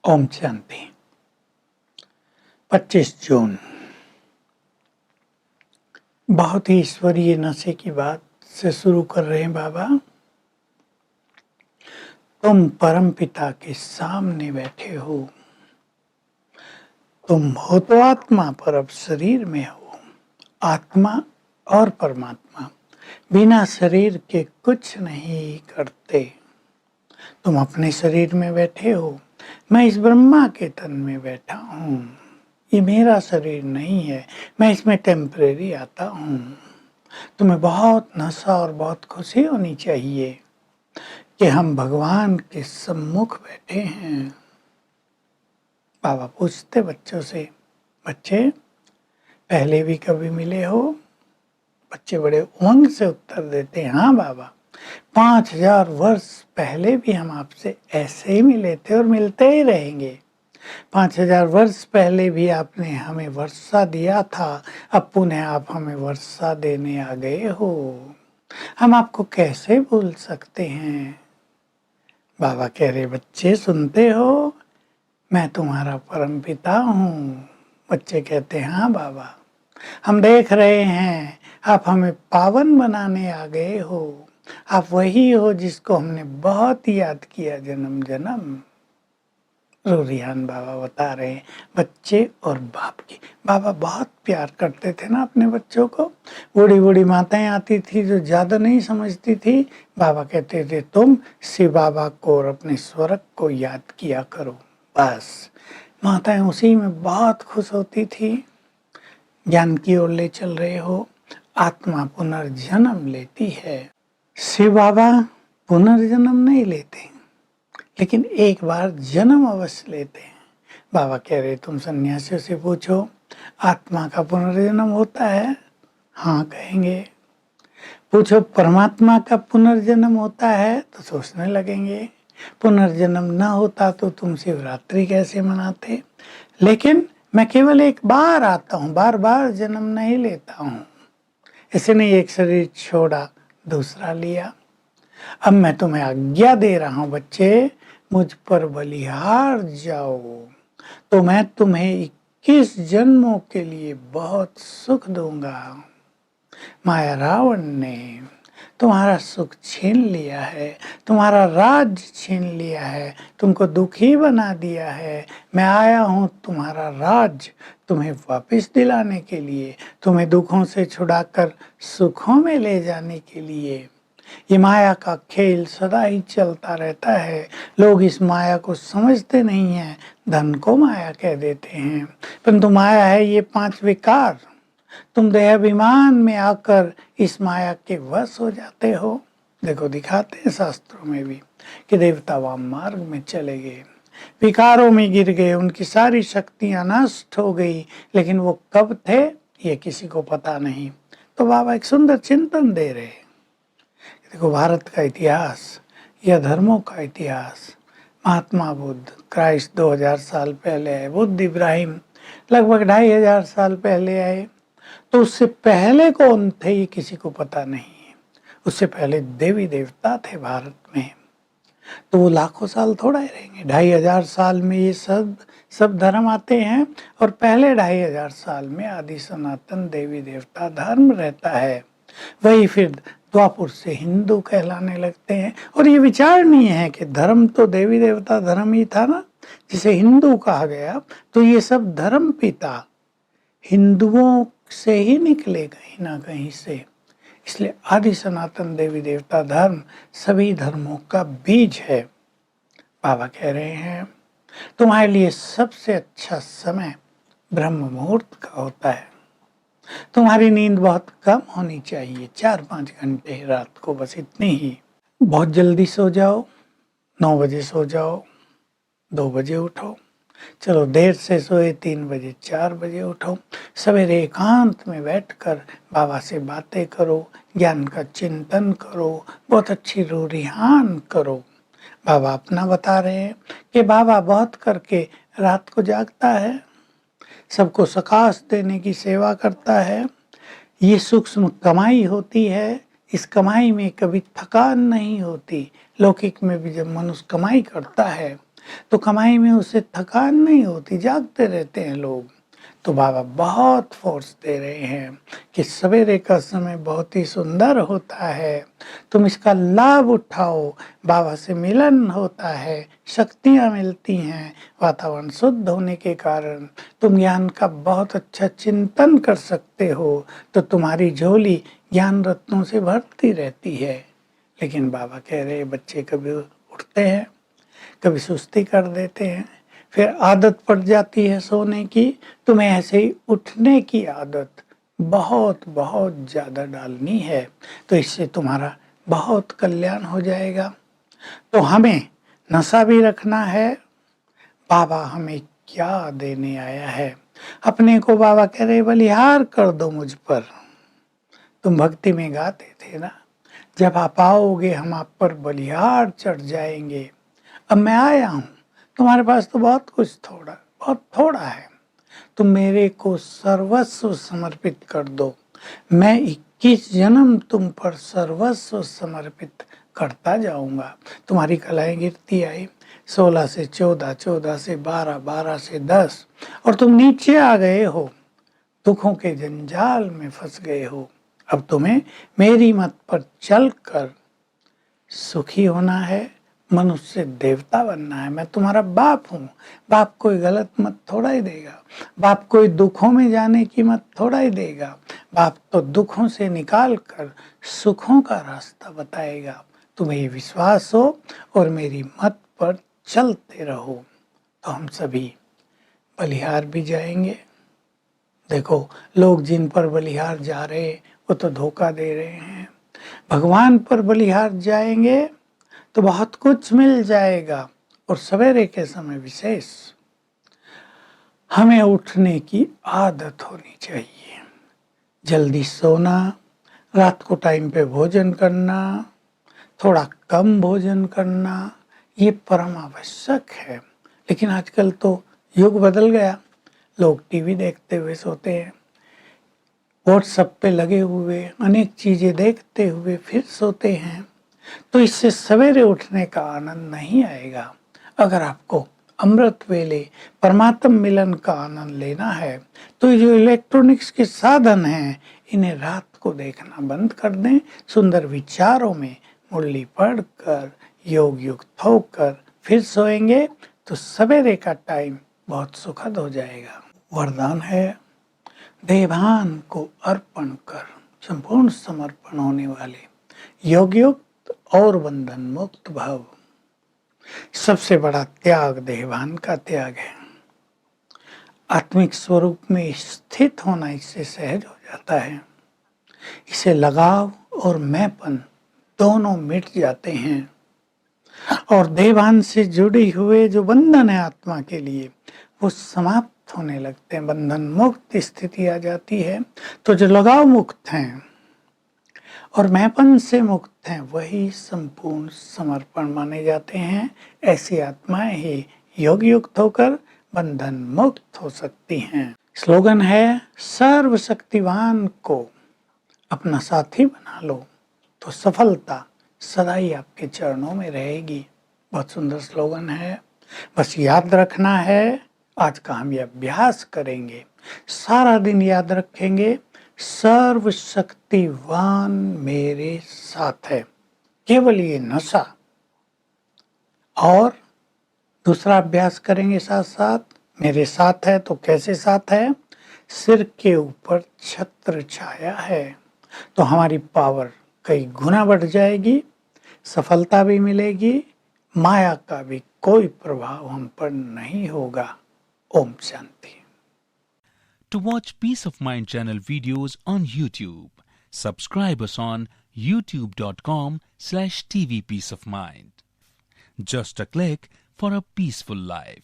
ओम शांति। 25 जून बहुत ही ईश्वरीय नशे की बात से शुरू कर रहे हैं बाबा। तुम परम पिता के सामने बैठे हो, तुम हो तो आत्मा पर अब शरीर में हो। आत्मा और परमात्मा बिना शरीर के कुछ नहीं करते। तुम अपने शरीर में बैठे हो, मैं इस ब्रह्मा के तन में बैठा हूँ। ये मेरा शरीर नहीं है, मैं इसमें टेम्परेरी आता हूँ। तुम्हें बहुत नशा और बहुत खुशी होनी चाहिए कि हम भगवान के सम्मुख बैठे हैं। बाबा पूछते बच्चों से, बच्चे पहले भी कभी मिले हो? बच्चे बड़े उमंग से उत्तर देते हैं, हाँ बाबा, 5000 वर्ष पहले भी हम आपसे ऐसे ही मिले थे और मिलते ही रहेंगे। 5000 वर्ष पहले भी आपने हमें वर्षा दिया था, अब पुनः आप हमें वर्षा देने आ गए हो। हम आपको कैसे भूल सकते हैं? बाबा कह रहे, बच्चे सुनते हो, मैं तुम्हारा परम पिता हूँ। बच्चे कहते हैं, हाँ बाबा, हम देख रहे हैं, आप हमें पावन बनाने आ गए हो। आप वही हो जिसको हमने बहुत याद किया जन्म जन्म। रूरियान बाबा बता रहे हैं बच्चे और बाप की। बाबा बहुत प्यार करते थे ना अपने बच्चों को। बूढ़ी बूढ़ी माताएं आती थी जो ज़्यादा नहीं समझती थी, बाबा कहते थे तुम शिव बाबा को और अपने स्वर्ग को याद किया करो। बस माताएं उसी में बहुत खुश होती थी। ज्ञान की ओर ले चल रहे हो, आत्मा पुनर्जन्म लेती है। शिव बाबा पुनर्जन्म नहीं लेते, लेकिन एक बार जन्म अवश्य लेते हैं। बाबा कह रहे, तुम सन्यासियों से पूछो, आत्मा का पुनर्जन्म होता है? हाँ कहेंगे। पूछो परमात्मा का पुनर्जन्म होता है? तो सोचने लगेंगे। पुनर्जन्म न होता तो तुम शिवरात्रि कैसे मनाते? लेकिन मैं केवल एक बार आता हूँ, बार बार जन्म नहीं लेता हूँ। ऐसे नहीं एक शरीर छोड़ा दूसरा लिया। अब मैं तुम्हें आज्ञा दे रहा हूँ बच्चे, मुझ पर बलिहार जाओ तो मैं तुम्हें 21 जन्मों के लिए बहुत सुख दूंगा। माया रावण ने तुम्हारा सुख छीन लिया है, तुम्हारा राज्य छीन लिया है, तुमको दुखी बना दिया है। मैं आया हूँ तुम्हारा राज्य तुम्हें वापस दिलाने के लिए, तुम्हें दुखों से छुड़ाकर सुखों में ले जाने के लिए। ये माया का खेल सदा ही चलता रहता है। लोग इस माया को समझते नहीं हैं, धन को माया कह देते हैं, परंतु माया है ये 5 विकार। तुम देहाभिमान में आकर इस माया के वश हो जाते हो। देखो दिखाते हैं शास्त्रों में भी कि देवता वाम मार्ग में चले गए, विकारों में गिर गए, उनकी सारी शक्तियां नष्ट हो गई, लेकिन वो कब थे ये किसी को पता नहीं। तो बाबा एक सुंदर चिंतन दे रहे हैं। देखो भारत का इतिहास या धर्मों का इतिहास, महात्मा बुद्ध क्राइस्ट 2000 साल पहले आए, बुद्ध इब्राहिम लगभग 2500 साल पहले आए। तो उससे पहले कौन थे ये किसी को पता नहीं है। उससे पहले देवी देवता थे भारत में, तो वो लाखों साल थोड़ा ही रहेंगे। 2500 साल में ये सब धर्म आते हैं और पहले 2500 साल में आदि सनातन देवी देवता धर्म रहता है। वही फिर द्वापुर से हिंदू कहलाने लगते हैं। और ये विचारणीय है कि धर्म तो देवी देवता धर्म ही था ना, जिसे हिंदू कहा गया। तो ये सब धर्म पिता हिंदुओं से ही निकले कहीं ना कहीं से। इसलिए आदि सनातन देवी देवता धर्म सभी धर्मों का बीज है। बाबा कह रहे हैं तुम्हारे लिए सबसे अच्छा समय ब्रह्म मुहूर्त का होता है। तुम्हारी नींद बहुत कम होनी चाहिए, 4-5 घंटे रात को, बस इतनी ही। बहुत जल्दी सो जाओ, 9 बजे सो जाओ, 2 बजे उठो। चलो देर से सोए 3 बजे 4 बजे उठो। सवेरे एकांत में बैठकर बाबा से बातें करो, ज्ञान का चिंतन करो, बहुत अच्छी रूरिहान करो। बाबा अपना बता रहे हैं कि बाबा बहुत करके रात को जागता है, सबको सकाश देने की सेवा करता है। ये सूक्ष्म कमाई होती है, इस कमाई में कभी थकान नहीं होती। लौकिक में भी जब मनुष्य कमाई करता है तो कमाई में उसे थकान नहीं होती, जागते रहते हैं लोग। तो बाबा बहुत फोर्स दे रहे हैं कि सवेरे का समय बहुत ही सुंदर होता है, तुम इसका लाभ उठाओ। बाबा से मिलन होता है, शक्तियाँ मिलती हैं, वातावरण शुद्ध होने के कारण तुम ज्ञान का बहुत अच्छा चिंतन कर सकते हो, तो तुम्हारी झोली ज्ञान रत्नों से भरती रहती है। लेकिन बाबा कह रहे बच्चे कभी उठते हैं, कभी सुस्ती कर देते हैं, फिर आदत पड़ जाती है सोने की। तुम्हें ऐसे ही उठने की आदत बहुत बहुत ज़्यादा डालनी है, तो इससे तुम्हारा बहुत कल्याण हो जाएगा। तो हमें नशा भी रखना है। बाबा हमें क्या देने आया है? अपने को बाबा कह रहे बलिहार कर दो मुझ पर। तुम भक्ति में गाते थे ना, जब आप आओगे हम आप पर बलिहार चढ़ जाएंगे। अब मैं आया हूँ, तुम्हारे पास तो बहुत थोड़ा है, तुम मेरे को सर्वस्व समर्पित कर दो। मैं 21 जन्म तुम पर सर्वस्व समर्पित करता जाऊंगा। तुम्हारी कलाएं गिरती आई, 16 से 14, 14 से 12, 12 से 10, और तुम नीचे आ गए हो, दुखों के जंजाल में फंस गए हो। अब तुम्हें मेरी मत पर चलकर सुखी होना है, मनुष्य देवता बनना है। मैं तुम्हारा बाप हूँ। बाप कोई गलत मत थोड़ा ही देगा, बाप कोई दुखों में जाने की मत थोड़ा ही देगा। बाप तो दुखों से निकाल कर सुखों का रास्ता बताएगा। तुम्हें ये विश्वास हो और मेरी मत पर चलते रहो, तो हम सभी बलिहार भी जाएंगे। देखो, लोग जिन पर बलिहार जा रहे वो तो धोखा दे रहे हैं। भगवान पर बलिहार जाएंगे तो बहुत कुछ मिल जाएगा। और सवेरे के समय विशेष हमें उठने की आदत होनी चाहिए। जल्दी सोना, रात को टाइम पे भोजन करना, थोड़ा कम भोजन करना, ये परम आवश्यक है। लेकिन आजकल तो युग बदल गया, लोग टीवी देखते हुए सोते हैं, व्हाट्सएप पे लगे हुए अनेक चीज़ें देखते हुए फिर सोते हैं। तो इससे सवेरे उठने का आनंद नहीं आएगा। अगर आपको अमृत वेले परमात्म मिलन का आनंद लेना है, तो जो इलेक्ट्रॉनिक्स के साधन हैं इन्हें रात को देखना बंद कर दें। सुंदर विचारों में मुरली पढ़कर योग युक्त होकर फिर सोएंगे तो सवेरे का टाइम बहुत सुखद हो जाएगा। वरदान है, देवान को अर्पण कर संपूर्ण समर्पण होने वाले योग युक्त और बंधन मुक्त भव। सबसे बड़ा त्याग देवान का त्याग है। आत्मिक स्वरूप में स्थित होना इससे सहज हो जाता है। इसे लगाव और मैंपन दोनों मिट जाते हैं, और देवान से जुड़े हुए जो बंधन है आत्मा के लिए वो समाप्त होने लगते हैं। बंधन मुक्त स्थिति आ जाती है। तो जो लगाव मुक्त हैं और मैंपन से मुक्त हैं वही संपूर्ण समर्पण माने जाते हैं। ऐसी आत्माएं ही योग युक्त होकर बंधन मुक्त हो सकती हैं। स्लोगन है, सर्वशक्तिवान को अपना साथी बना लो तो सफलता सदा ही आपके चरणों में रहेगी। बहुत सुंदर स्लोगन है। बस याद रखना है, आज का हम ये अभ्यास करेंगे, सारा दिन याद रखेंगे, सर्वशक्तिवान मेरे साथ है। केवल ये नशा। और दूसरा अभ्यास करेंगे साथ साथ, मेरे साथ है तो कैसे साथ है? सिर के ऊपर छत्र छाया है। तो हमारी पावर कई गुना बढ़ जाएगी, सफलता भी मिलेगी, माया का भी कोई प्रभाव हम पर नहीं होगा। Om Shanti. To watch Peace of Mind channel videos on YouTube, subscribe us on youtube.com/tvpeaceofmind. Just a click for a peaceful life.